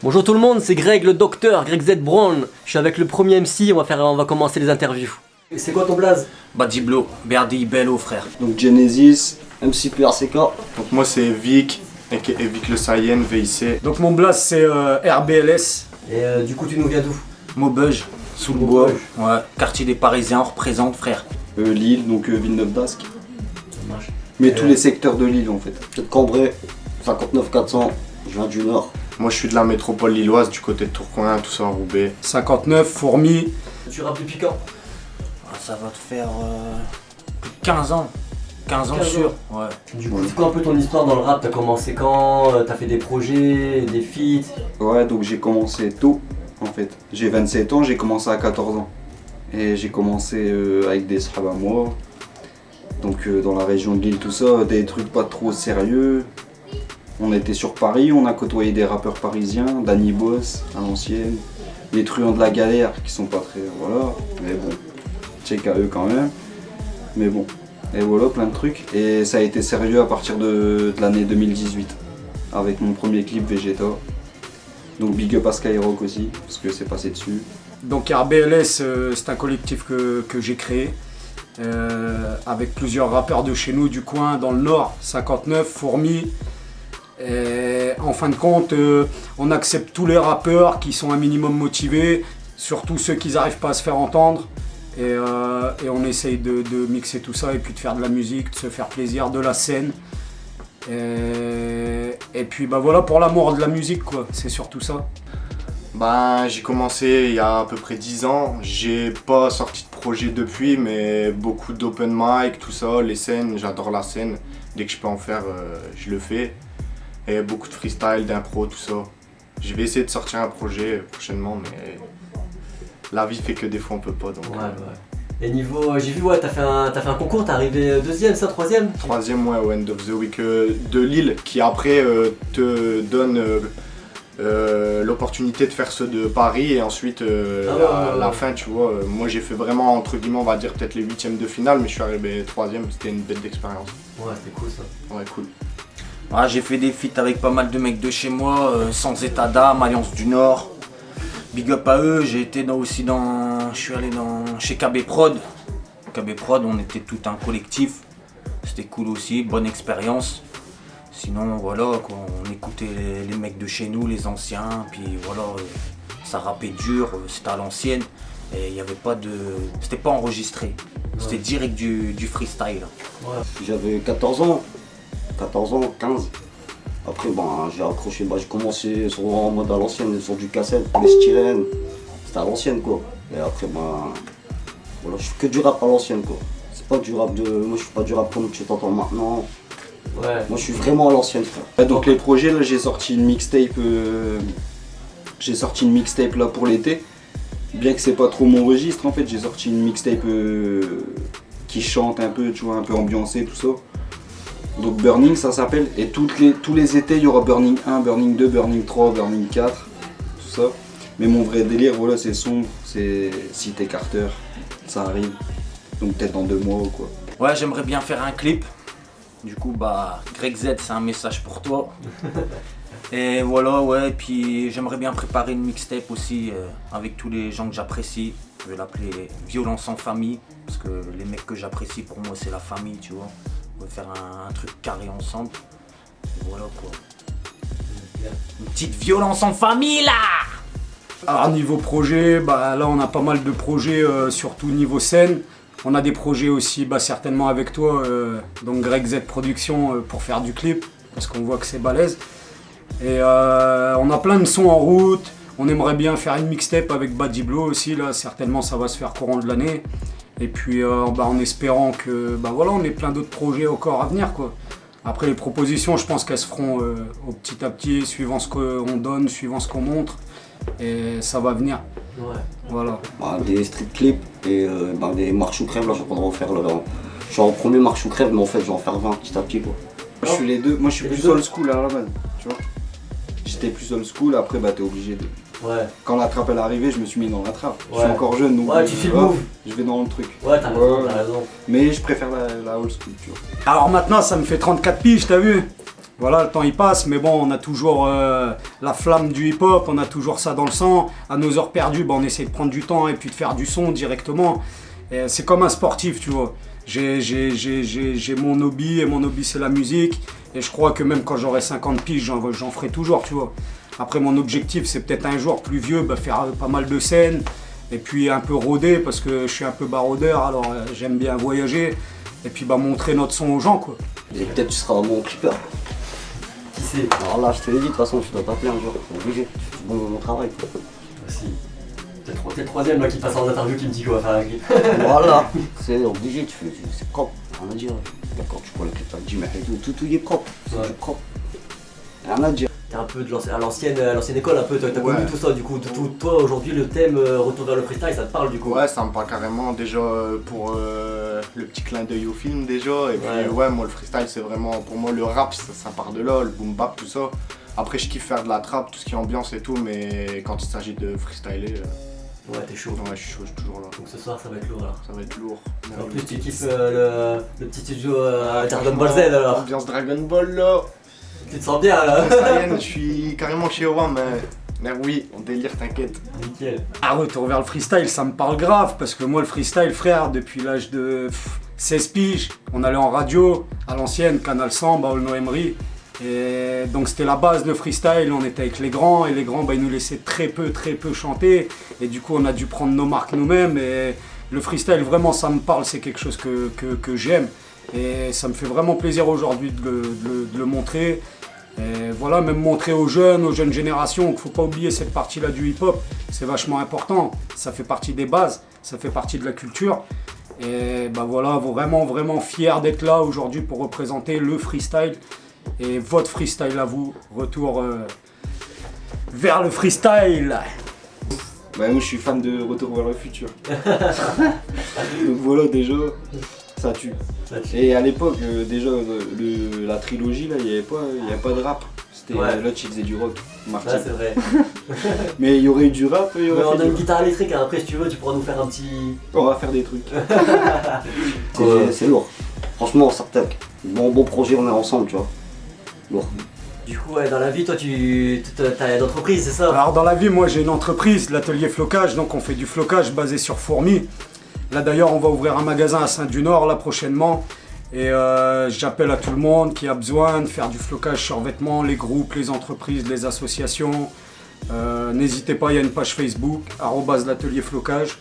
Bonjour tout le monde, c'est Greg le docteur, Greg Z Brown. Je suis avec le premier MC, on va commencer les interviews. C'est quoi ton blaze? Badiblo, Berdi Bello frère. Donc Genesis, MC PRCK. Donc moi c'est Vic, et Vic le Saiyan, VIC. Donc mon blast c'est RBLS. Et du coup tu nous viens d'où? Maubeuge, sous le bois. Ouais, quartier des Parisiens, on représente frère. Lille, donc Villeneuve d'Ascq. Mais tous les secteurs de Lille en fait. Peut-être Cambrai, 59 400, je viens du Nord. Moi je suis de la métropole lilloise, du côté de Tourcoing, tout ça, Roubaix. 59, Fourmi. Tu rappes depuis quand? Ça va te faire plus de 15 ans. 15 ans sûr, ouais. Du coup c'est quoi un peu ton histoire dans le rap? T'as commencé quand? T'as fait des projets, des feats? Ouais, donc j'ai commencé tôt en fait. J'ai 27 ans, j'ai commencé à 14 ans. Et j'ai commencé avec des sahab à moi. Donc dans la région de Lille, tout ça, des trucs pas trop sérieux. On était sur Paris, on a côtoyé des rappeurs parisiens, Danny Boss à l'ancienne, les truands de la galère qui sont pas très, voilà, mais bon, check à eux quand même, mais bon, et voilà, plein de trucs. Et ça a été sérieux à partir de l'année 2018, avec mon premier clip Vegeta, donc big up à Skyrock aussi, parce que c'est passé dessus. Donc RBLS c'est un collectif que j'ai créé, avec plusieurs rappeurs de chez nous du coin, dans le Nord, 59, Fourmi. Et en fin de compte, on accepte tous les rappeurs qui sont un minimum motivés, surtout ceux qui n'arrivent pas à se faire entendre. Et on essaye de mixer tout ça et puis de faire de la musique, de se faire plaisir, de la scène. Et puis bah voilà, pour l'amour de la musique quoi, c'est surtout ça. Ben j'ai commencé il y a à peu près 10 ans, j'ai pas sorti de projet depuis, mais beaucoup d'open mic, tout ça, les scènes, j'adore la scène. Dès que je peux en faire, je le fais. Et beaucoup de freestyle, d'impro, tout ça. Je vais essayer de sortir un projet prochainement, mais la vie fait que des fois on peut pas. Donc, ouais. Et niveau, j'ai vu, t'as fait un concours, t'es arrivé deuxième, ça, troisième? Troisième, ouais, au End of the Week de Lille, qui après te donne l'opportunité de faire ceux de Paris et ensuite la fin, tu vois. Moi j'ai fait vraiment, entre guillemets, on va dire peut-être les huitièmes de finale, mais je suis arrivé troisième, c'était une belle expérience. Ouais, c'était cool ça. Ouais, cool. Ouais, j'ai fait des feats avec pas mal de mecs de chez moi, Sans État d'âme, Alliance du Nord. Big up à eux, je suis allé chez KB Prod. KB Prod, on était tout un collectif. C'était cool aussi, bonne expérience. Sinon voilà, quoi, on écoutait les mecs de chez nous, les anciens, puis voilà, ça rappait dur, c'était à l'ancienne. Et il y avait pas de. C'était pas enregistré. C'était direct du freestyle. Ouais. J'avais 14 ans. 14 ans, 15. Après, j'ai accroché, j'ai commencé en mode à l'ancienne, sur du cassette, les styrènes. C'était à l'ancienne, quoi. Et après, voilà, je suis que du rap à l'ancienne, quoi. C'est pas du rap moi, je suis pas du rap comme tu t'entends maintenant. Ouais. Moi, je suis vraiment à l'ancienne, frère. Et donc, les projets, là, j'ai sorti une mixtape. Là pour l'été. Bien que c'est pas trop mon registre, en fait, j'ai sorti une mixtape qui chante un peu, tu vois, un peu ambiancée, tout ça. Donc Burning ça s'appelle, et tous les étés il y aura Burning 1, Burning 2, Burning 3, Burning 4, tout ça. Mais mon vrai délire, voilà, c'est sombre, c'est Cité Carter, ça arrive, donc peut-être dans 2 mois ou quoi. Ouais, j'aimerais bien faire un clip. Du coup, Greg Z, c'est un message pour toi. Et voilà, ouais, et puis j'aimerais bien préparer une mixtape aussi avec tous les gens que j'apprécie. Je vais l'appeler Violence en famille, parce que les mecs que j'apprécie pour moi c'est la famille, tu vois. On va faire un truc carré ensemble. Et voilà quoi. Une petite violence en famille là. Alors niveau projet, là on a pas mal de projets, surtout niveau scène. On a des projets aussi certainement avec toi, donc Greg Z Production pour faire du clip, parce qu'on voit que c'est balèze. Et on a plein de sons en route. On aimerait bien faire une mixtape avec Badiblo aussi, là certainement ça va se faire courant de l'année. Et puis en espérant que voilà, on ait plein d'autres projets encore à venir quoi. Après les propositions, je pense qu'elles se feront au petit à petit, suivant ce qu'on donne, suivant ce qu'on montre. Et ça va venir. Ouais. Voilà. Des street clips et des marches ou crèves, là je suis en train de refaire je suis en premier marche ou crève, mais en fait je vais en faire 20 petit à petit quoi. Je suis les deux, moi je suis plus old school à la base, tu vois. J'étais plus old school, après t'es obligé de. Ouais. Quand la trappe elle est arrivée, je me suis mis dans la trappe. Ouais. Je suis encore jeune donc tu fais le move. Je vais dans le truc. Ouais, t'as raison. Mais je préfère la old school, tu vois. Alors maintenant ça me fait 34 piges, t'as vu? Voilà, le temps il passe, mais bon, on a toujours la flamme du hip-hop, on a toujours ça dans le sang. À nos heures perdues, on essaie de prendre du temps et puis de faire du son directement. C'est comme un sportif, tu vois. J'ai mon hobby, et mon hobby c'est la musique. Et je crois que même quand j'aurai 50 piges, j'en ferai toujours, tu vois. Après, mon objectif, c'est peut-être un jour plus vieux, faire pas mal de scènes. Et puis un peu rôder, parce que je suis un peu baroudeur, alors j'aime bien voyager. Et puis montrer notre son aux gens, quoi. Et peut-être tu seras mon clipper. Qui c'est? Alors là, je te l'ai dit, de toute façon, tu dois t'appeler un jour, c'est obligé. Tu fais bon travail. Aussi. T'es le troisième là qui passe en interview qui me dit qu'on va faire un clip. Voilà, c'est obligé, c'est propre, rien à dire. D'accord, tu prends le clip, tu mets tout est propre, Ouais. c'est propre. Rien à dire. T'es un peu de l'ancienne école, un peu, t'as Ouais. connu tout ça du coup. Toi aujourd'hui le thème retour vers le freestyle, ça te parle du coup? Ouais, ça me parle carrément déjà pour le petit clin d'œil au film déjà. Et puis Ouais. moi le freestyle c'est vraiment, pour moi le rap ça part de là, le boom bap, tout ça. Après je kiffe faire de la trap, tout ce qui est ambiance et tout, mais quand il s'agit de freestyler, Ouais, t'es chaud. ouais, je suis chaud, je suis toujours là. Donc ce soir ça va être lourd alors. Ça va être lourd. En plus tu kiffes le petit studio Dragon Ball Z alors. Ambiance Dragon Ball là. Tu te sens bien là? Ça y est, je suis carrément chez Owan, mais oui, on délire, t'inquiète. Nickel. Ah, retour vers le freestyle, ça me parle grave, parce que moi le freestyle, frère, depuis l'âge de 16 piges, on allait en radio, à l'ancienne, Canal 100, Aulnoy Emery. Et donc c'était la base de freestyle, on était avec les grands, et les grands ils nous laissaient très peu chanter. Et du coup on a dû prendre nos marques nous-mêmes. Et le freestyle, vraiment ça me parle, c'est quelque chose que j'aime. Et ça me fait vraiment plaisir aujourd'hui de le montrer. Et voilà, même montrer aux jeunes générations qu'il ne faut pas oublier cette partie-là du hip-hop. C'est vachement important, ça fait partie des bases, ça fait partie de la culture. Et voilà, vraiment fier d'être là aujourd'hui pour représenter le freestyle. Et votre freestyle à vous, retour vers le freestyle. Bah moi je suis fan de Retour vers le futur. Donc voilà déjà, ça tue. Et à l'époque déjà la trilogie là, il n'y avait pas de rap. C'était l'autre qui faisait du rock, Martin. Ouais, c'est vrai. Mais il y aurait eu du rap et il y Mais aurait on fait a une du... guitare électrique, hein. Après si tu veux tu pourras nous faire un petit... On va faire des trucs. C'est lourd. Franchement, ça tac. Bon projet, on est ensemble, tu vois. Lourd. Du coup ouais, dans la vie toi tu as une entreprise, c'est ça? Alors dans la vie, moi j'ai une entreprise, l'atelier flocage, donc on fait du flocage basé sur fourmis. Là d'ailleurs on va ouvrir un magasin à Saint-du-Nord là prochainement. Et j'appelle à tout le monde qui a besoin de faire du flocage sur vêtements, les groupes, les entreprises, les associations. N'hésitez pas, il y a une page Facebook, @l'atelier flocage.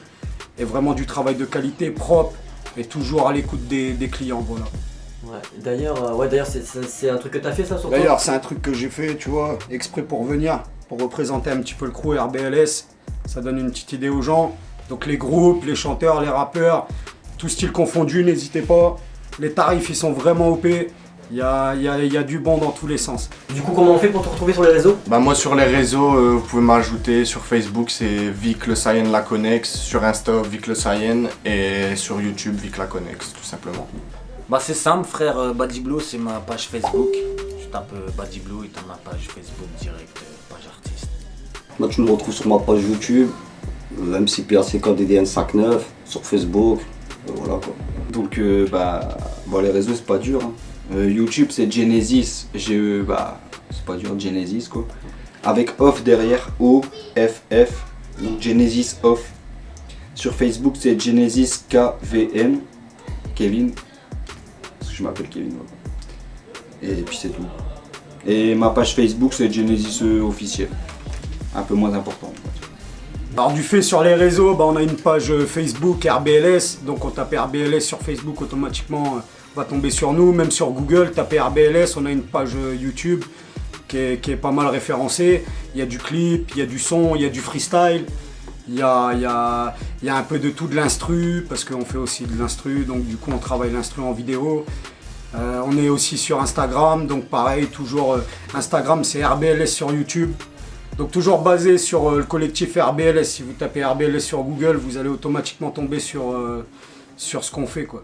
Et vraiment du travail de qualité, propre et toujours à l'écoute des clients, voilà. Ouais, d'ailleurs c'est un truc que t'as fait ça sur toi? D'ailleurs c'est un truc que j'ai fait, tu vois, exprès pour venir, pour représenter un petit peu le crew RBLS. Ça donne une petite idée aux gens. Donc les groupes, les chanteurs, les rappeurs, tout style confondu, n'hésitez pas. Les tarifs ils sont vraiment OP, il y a du bon dans tous les sens. Du coup comment on fait pour te retrouver sur les réseaux? Bah moi sur les réseaux, vous pouvez m'ajouter sur Facebook, c'est Vic Le Sayen Laconex, sur Insta Vic Le Sayen et sur YouTube Vic Laconex tout simplement. Bah c'est simple frère, Badiblo c'est ma page Facebook. Je tape Badiblo et t'as ma page Facebook direct, page artiste. Moi, tu me retrouves sur ma page YouTube, MCPACKDDN59, sur Facebook, voilà quoi. Donc les réseaux c'est pas dur. Hein. YouTube c'est Genesis, c'est pas dur, Genesis quoi. Avec off derrière, O-F-F, donc Genesis off. Sur Facebook c'est Genesis KVN, Kevin, parce que je m'appelle Kevin. Voilà. Et puis c'est tout. Et ma page Facebook c'est Genesis officiel, un peu moins important. Alors du fait sur les réseaux, on a une page Facebook RBLS, donc on tape RBLS sur Facebook, automatiquement on va tomber sur nous. Même sur Google, tapez RBLS, on a une page YouTube qui est pas mal référencée. Il y a du clip, il y a du son, il y a du freestyle, il y a un peu de tout, de l'instru, parce qu'on fait aussi de l'instru, donc du coup on travaille l'instru en vidéo. On est aussi sur Instagram, donc pareil, toujours Instagram c'est RBLS sur YouTube. Donc toujours basé sur le collectif RBLS. Si vous tapez RBLS sur Google, vous allez automatiquement tomber sur ce qu'on fait, quoi.